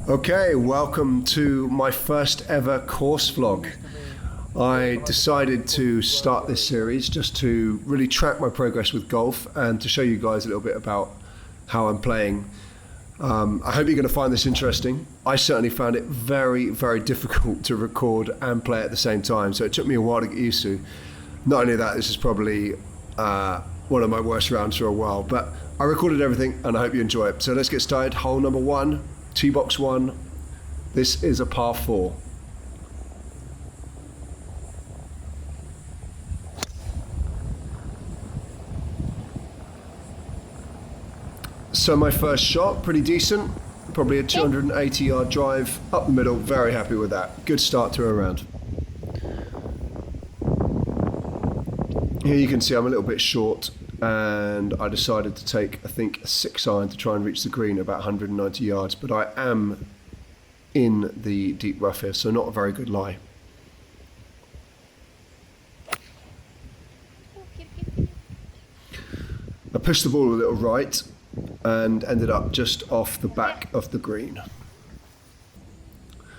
Okay, welcome to my first ever course vlog. I decided to start this series just to really track my progress with golf and to show you guys a little bit about how I'm playing. I hope you're going to find this interesting. I certainly found it very, very difficult to record and play at the same time, so it took me a while to get used to. Not only that, this is probably one of my worst rounds for a while, but I recorded everything and I hope you enjoy it. So let's get started. Hole number 1. Tee box 1. This is a par 4. So my first shot, pretty decent. Probably a 280 yard drive up the middle. Very happy with that. Good start to a round. Here you can see I'm a little bit short, and I decided to take, I think, a 6-iron to try and reach the green about 190 yards, but I am in the deep rough here, so not a very good lie. I pushed the ball a little right and ended up just off the back of the green.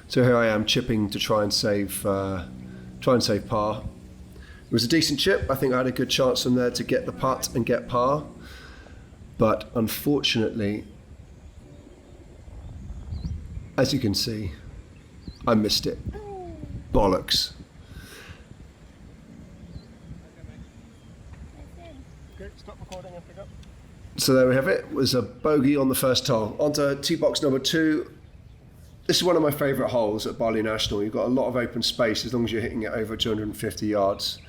So here I am chipping to try and save par. It was a decent chip. I think I had a good chance from there to get the putt and get par, but unfortunately, as you can see, I missed it. Bollocks. Stop recording and pick up. So there we have it. It was a bogey on the first hole. Onto tee box number 2. This is one of my favourite holes at Bali National. You've got a lot of open space as long as you're hitting it over 250 yards.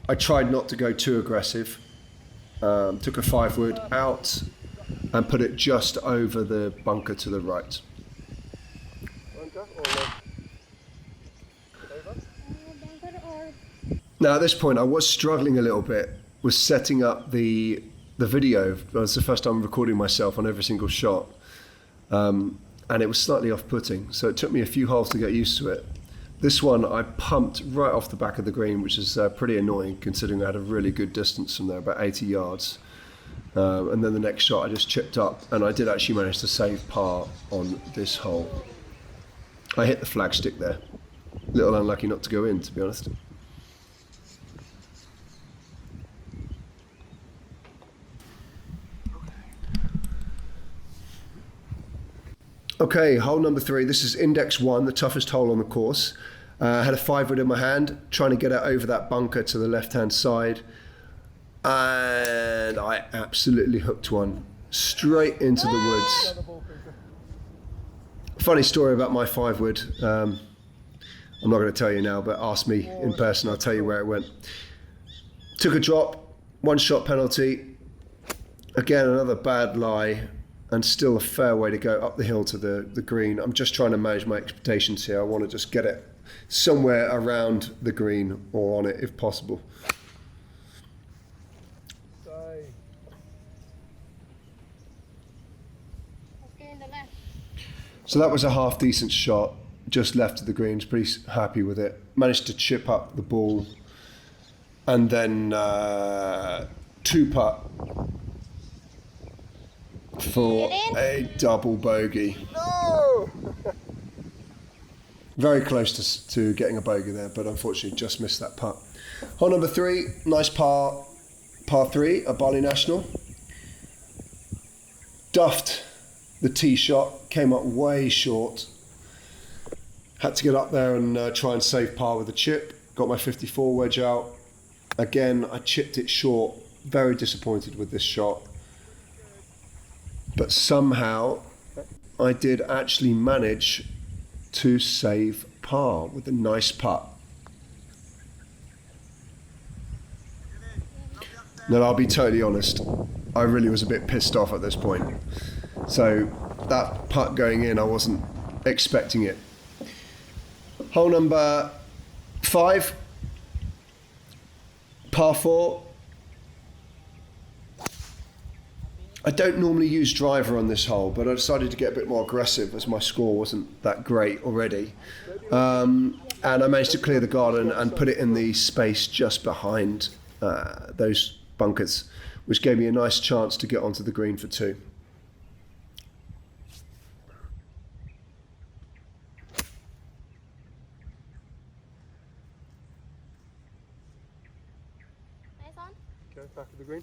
I tried not to go too aggressive. Took a 5-wood out and put it just over the bunker to the right. Now at this point I was struggling a little bit with setting up the video. It was the first time recording myself on every single shot, and it was slightly off-putting, so it took me a few holes to get used to it. This one I pumped right off the back of the green, which is pretty annoying considering I had a really good distance from there, about 80 yards. And then the next shot I just chipped up, and I did actually manage to save par on this hole. I hit the flagstick there. A little unlucky not to go in, to be honest. Okay, hole number 3. This is index 1, the toughest hole on the course. I had a 5-wood in my hand, trying to get it over that bunker to the left-hand side, and I absolutely hooked one straight into the woods. Funny story about my 5-wood. I'm not going to tell you now, but ask me in person, I'll tell you where it went. Took a drop, 1-shot penalty. Again, another bad lie. And still a fair way to go up the hill to the green. I'm just trying to manage my expectations here. I want to just get it somewhere around the green or on it if possible. So that was a half decent shot, just left of the greens, pretty happy with it. Managed to chip up the ball and then 2-putt for a double bogey. No! Very close to getting a bogey there, but unfortunately just missed that putt. Hole number 3, nice par 3 at Bali National. Duffed the tee shot, came up way short. Had to get up there and try and save par with a chip. Got my 54 wedge out. Again, I chipped it short. Very disappointed with this shot. But somehow I did actually manage to save par with a nice putt. Now I'll be totally honest, I really was a bit pissed off at this point. So that putt going in, I wasn't expecting it. Hole number 5, par 4. I don't normally use driver on this hole, but I decided to get a bit more aggressive as my score wasn't that great already. And I managed to clear the garden and put it in the space just behind those bunkers, which gave me a nice chance to get onto the green for 2. green.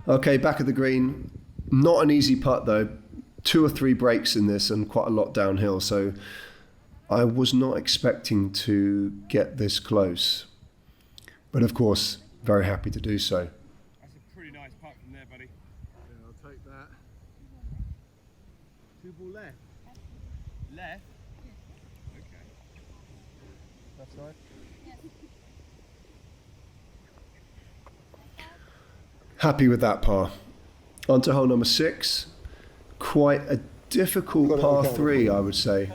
Okay, back at the green. Not an easy putt though. 2 or 3 breaks in this and quite a lot downhill. So I was not expecting to get this close. But of course, very happy to do so. That's a pretty nice putt from there, buddy. Yeah, I'll take that. 2 ball left. Left? Okay. That's right. Happy with that par. On to hole number 6. Quite a difficult par 3, I would say.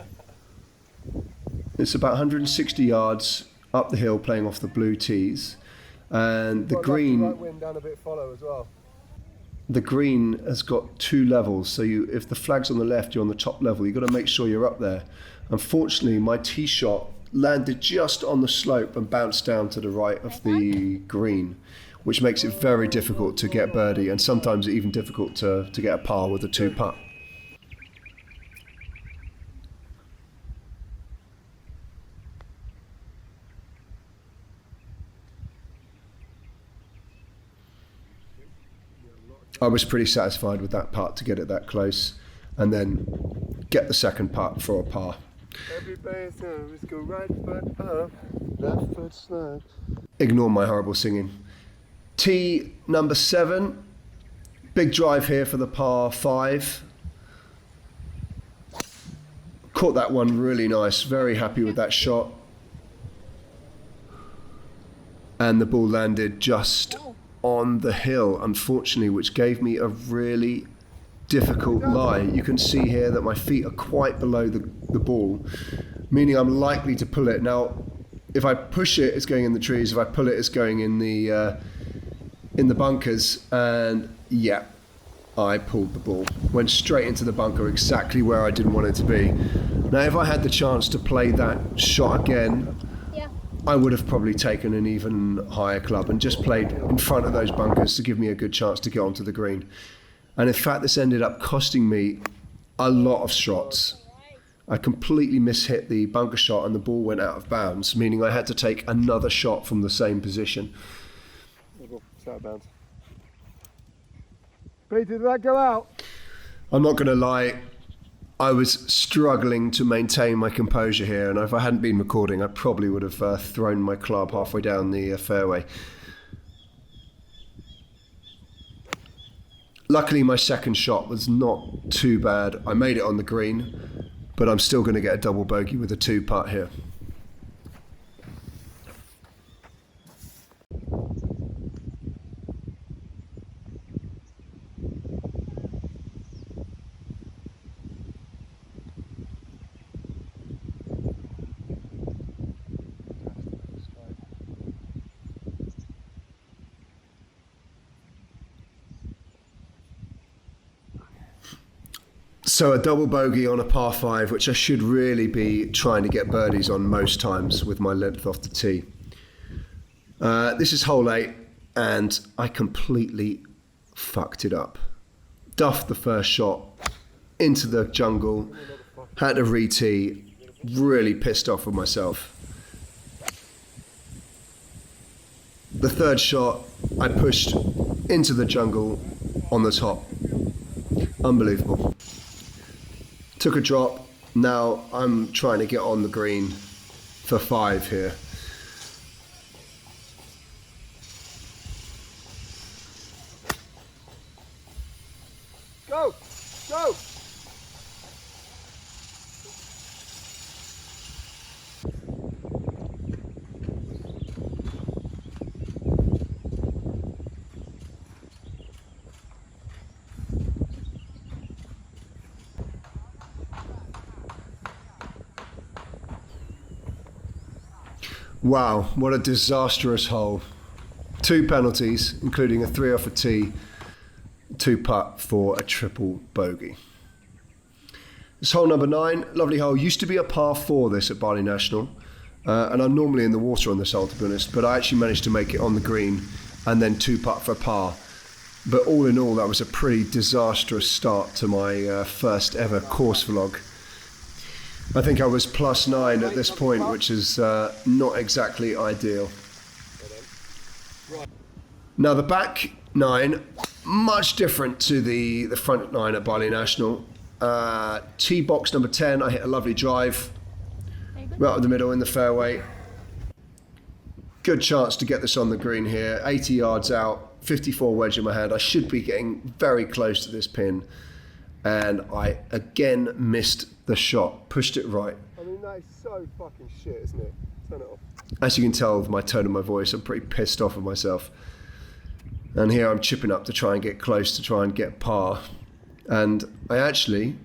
It's about 160 yards up the hill, playing off the blue tees, and the green. Right wind down a bit follow as well. The green has got 2 levels, so if the flag's on the left, you're on the top level. You've got to make sure you're up there. Unfortunately, my tee shot landed just on the slope and bounced down to the right of the green, which makes it very difficult to get birdie, and sometimes even difficult to get a par with a 2 putt. I was pretty satisfied with that putt to get it that close, and then get the second putt for a par. Everybody's always go right foot up, left foot slide. Ignore my horrible singing. Tee number 7, big drive here for the par 5. Caught that one really nice, very happy with that shot. And the ball landed just on the hill, unfortunately, which gave me a really difficult lie. You can see here that my feet are quite below the ball, meaning I'm likely to pull it. Now, if I push it, it's going in the trees. If I pull it, it's going in the bunkers. And yeah, I pulled the ball. Went straight into the bunker, exactly where I didn't want it to be. Now, if I had the chance to play that shot again, I would have probably taken an even higher club and just played in front of those bunkers to give me a good chance to get onto the green. And in fact, this ended up costing me a lot of shots. I completely mishit the bunker shot and the ball went out of bounds, meaning I had to take another shot from the same position. It's out of bounds. Peter, did that go out? I'm not going to lie, I was struggling to maintain my composure here, and if I hadn't been recording, I probably would have thrown my club halfway down the fairway. Luckily, my second shot was not too bad. I made it on the green, but I'm still going to get a double bogey with a 2 putt here. So a double bogey on a par 5, which I should really be trying to get birdies on most times with my length off the tee. This is hole 8, and I completely fucked it up. Duffed the first shot into the jungle, had to re-tee, really pissed off with myself. The third shot, I pushed into the jungle on the top. Unbelievable. Took a drop. Now I'm trying to get on the green for 5 here. Go! Go! Wow, what a disastrous hole. 2 penalties, including a 3 off a tee, 2 putt for a triple bogey. This hole number 9, lovely hole. Used to be a par 4 this at Bali National, and I'm normally in the water on this hole, to be honest, but I actually managed to make it on the green and then 2 putt for a par. But all in all, that was a pretty disastrous start to my first ever course vlog. I think I was +9 at this point, which is not exactly ideal. Now the back 9, much different to the front 9 at Bali National. Tee box number 10, I hit a lovely drive right up the middle in the fairway. Good chance to get this on the green here. 80 yards out, 54 wedge in my hand. I should be getting very close to this pin, and I again missed the shot. Pushed it right. I mean, that is so fucking shit, isn't it? Turn it off. As you can tell with my tone of my voice, I'm pretty pissed off with myself. And here I'm chipping up to try and get close, to try and get par. And I actually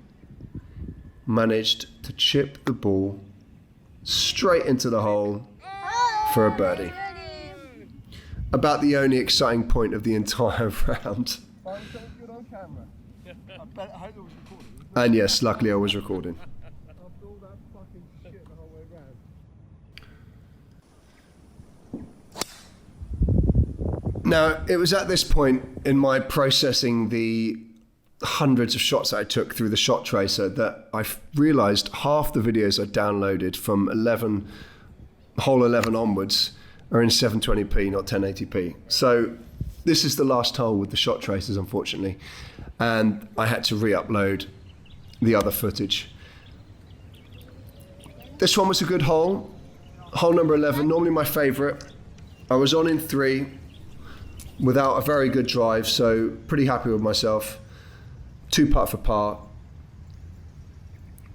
managed to chip the ball straight into the hole for a birdie. About the only exciting point of the entire round. Good on camera. I hope it was recording. And yes, luckily I was recording. After all that fucking shit the whole way round. Now, it was at this point in my processing the hundreds of shots that I took through the shot tracer that I realised half the videos I downloaded from hole 11 onwards are in 720p, not 1080p. So this is the last hole with the shot tracers, unfortunately. And I had to re-upload the other footage. This one was a good hole. Hole number 11, normally my favourite. I was on in 3 without a very good drive, so pretty happy with myself. 2 putt for par.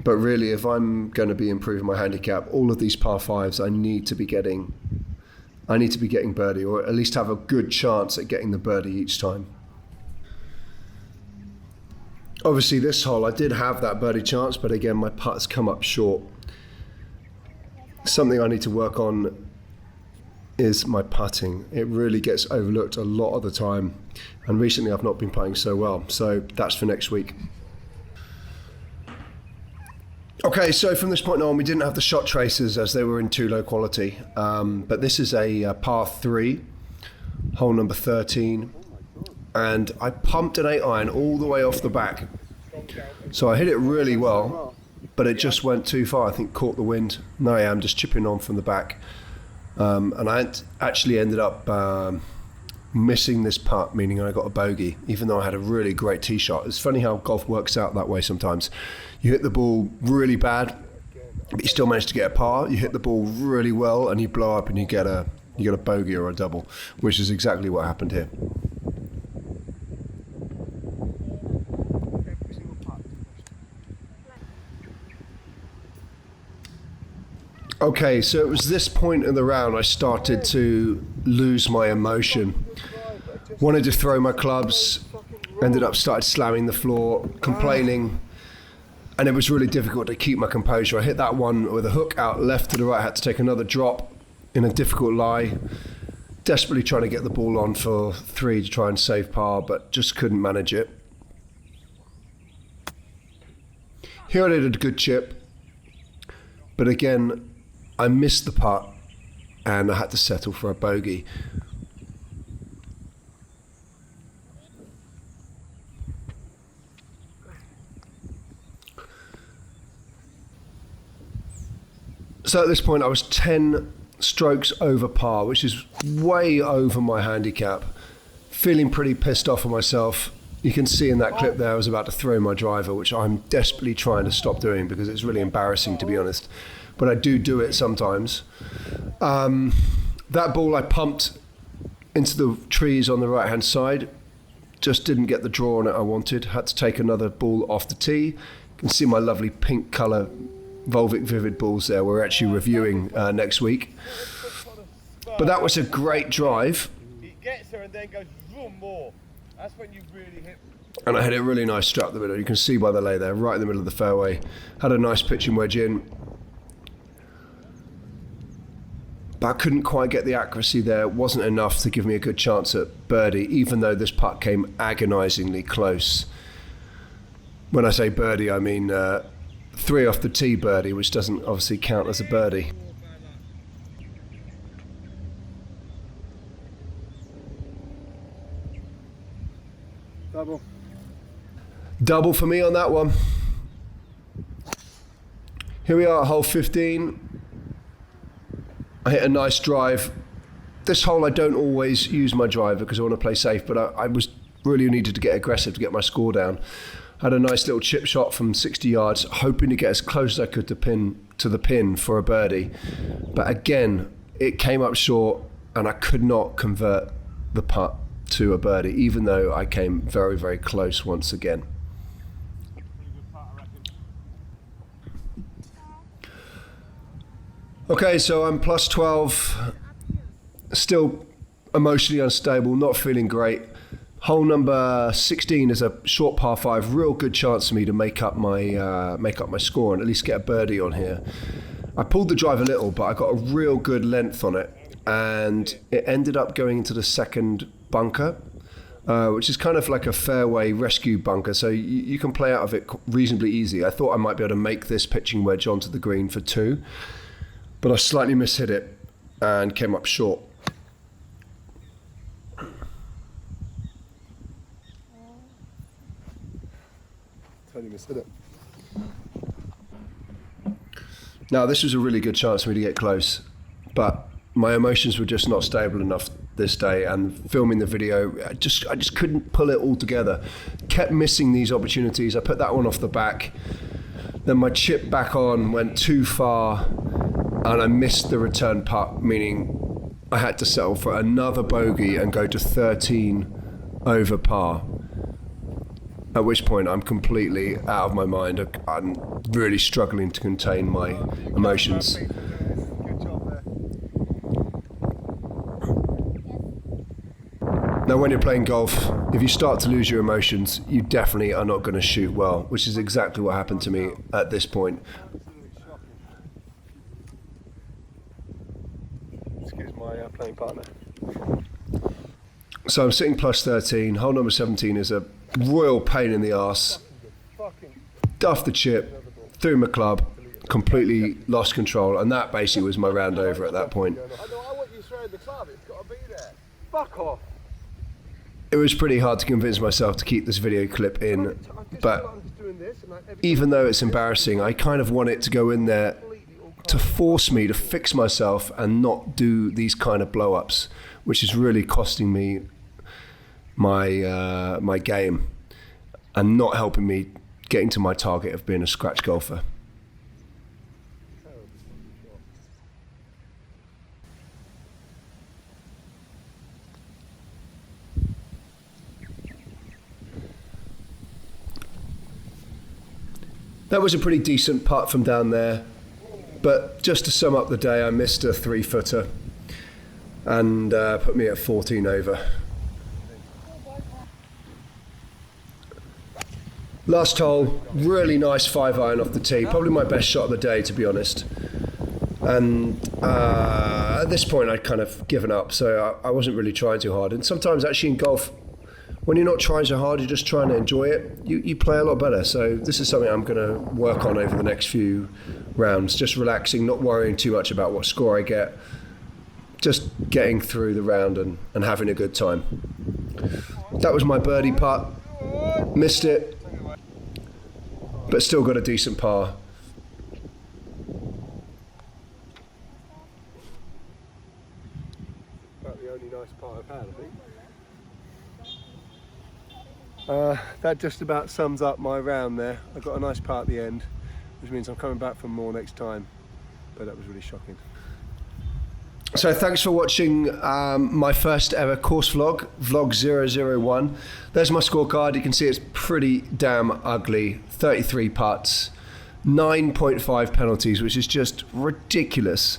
But really, if I'm going to be improving my handicap, all of these par 5s, I need to be getting birdie, or at least have a good chance at getting the birdie each time. Obviously this hole, I did have that birdie chance, but again, my putt's come up short. Something I need to work on is my putting. It really gets overlooked a lot of the time, and recently I've not been putting so well, so that's for next week. Okay, so from this point on, we didn't have the shot tracers as they were in too low quality, but this is a par 3, hole number 13, and I pumped an 8-iron all the way off the back. So I hit it really well, but it just went too far. I think caught the wind. Now I am just chipping on from the back. And I actually ended up missing this putt, meaning I got a bogey, even though I had a really great tee shot. It's funny how golf works out that way sometimes. You hit the ball really bad, but you still manage to get a par. You hit the ball really well, and you blow up and you get a bogey or a double, which is exactly what happened here. Okay, so it was this point in the round I started to lose my emotion. Wanted to throw my clubs, started slamming the floor, complaining, and it was really difficult to keep my composure. I hit that one with a hook out left to the right, had to take another drop in a difficult lie, desperately trying to get the ball on for 3 to try and save par, but just couldn't manage it. Here I did a good chip, but again, I missed the putt and I had to settle for a bogey. So at this point I was 10 strokes over par, which is way over my handicap. Feeling pretty pissed off with myself. You can see in that clip there I was about to throw my driver, which I'm desperately trying to stop doing because it's really embarrassing, to be honest. But I do it sometimes. That ball I pumped into the trees on the right hand side, just didn't get the draw on it I wanted. Had to take another ball off the tee. You can see my lovely pink colour Volvic Vivid balls there we're actually reviewing next week. But that was a great drive. He gets her and then goes vroom more. That's when you really hit. And I had it really nice straight up the middle. You can see by the lay there, right in the middle of the fairway. Had a nice pitching wedge in. But I couldn't quite get the accuracy there. It wasn't enough to give me a good chance at birdie, even though this putt came agonisingly close. When I say birdie, I mean 3 off the tee birdie, which doesn't obviously count as a birdie. Double. Double for me on that one. Here we are at hole 15. I hit a nice drive this hole I don't always use my driver because I want to play safe, but I was really needed to get aggressive to get my score down. Had a nice little chip shot from 60 yards, hoping to get as close as I could to the pin for a birdie. But again, it came up short and I could not convert the putt to a birdie, even though I came very, very close once again. Okay, so I'm plus 12, still emotionally unstable, not feeling great. Hole number 16 is a short par 5, real good chance for me to make up my score and at least get a birdie on here. I pulled the drive a little, but I got a real good length on it, and it ended up going into the second bunker, which is kind of like a fairway rescue bunker, so you can play out of it reasonably easy. I thought I might be able to make this pitching wedge onto the green for 2, but I slightly mishit it and came up short. Totally mishit it. Now, this was a really good chance for me to get close, but my emotions were just not stable enough this day, and filming the video, I just couldn't pull it all together. Kept missing these opportunities. I put that one off the back. Then my chip back on went too far, and I missed the return putt, meaning I had to settle for another bogey and go to 13 over par. At which point I'm completely out of my mind. I'm really struggling to contain my emotions. Now, when you're playing golf, if you start to lose your emotions, you definitely are not going to shoot well, which is exactly what happened to me at this point. Excuse my playing partner. So I'm sitting plus 13. Hole number 17 is a royal pain in the arse. Duffed the chip, threw my club, completely lost control, and that basically was my round over at that point. I want you throwing the club, it's got to be there. Fuck off. It was pretty hard to convince myself to keep this video clip in, but even though it's embarrassing, I kind of want it to go in there to force me to fix myself and not do these kind of blow-ups, which is really costing me my game and not helping me getting to my target of being a scratch golfer. That was a pretty decent putt from down there, but just to sum up the day, I missed a 3-footer and put me at 14 over. Last hole, really nice 5-iron off the tee, probably my best shot of the day, to be honest. And at this point I'd kind of given up, so I wasn't really trying too hard. And sometimes actually in golf, when you're not trying so hard, you're just trying to enjoy it, you play a lot better. So this is something I'm going to work on over the next few rounds, just relaxing, not worrying too much about what score I get, just getting through the round and having a good time. That was my birdie putt, missed it, but still got a decent par. About the only nice part I've had, I think. That just about sums up my round there. I got a nice part at the end, which means I'm coming back for more next time, but that was really shocking. So thanks for watching my first ever course vlog, vlog 001. There's my scorecard. You can see it's pretty damn ugly. 33 putts, 9.5 penalties, which is just ridiculous.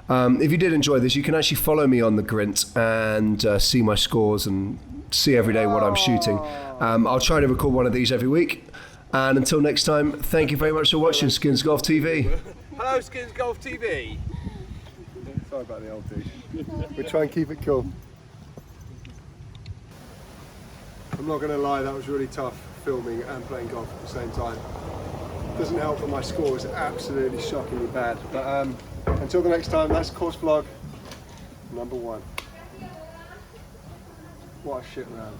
If you did enjoy this, you can actually follow me on the Grint and see my scores and see every day what I'm shooting. I'll try to record one of these every week. And until next time, thank you very much for watching Skins Golf TV. Hello, Skins Golf TV. Sorry about the old dude. We'll try and keep it cool. I'm not going to lie, that was really tough filming and playing golf at the same time. Doesn't help that my score was absolutely shockingly bad. But until the next time, that's course vlog number 1. What a shit round.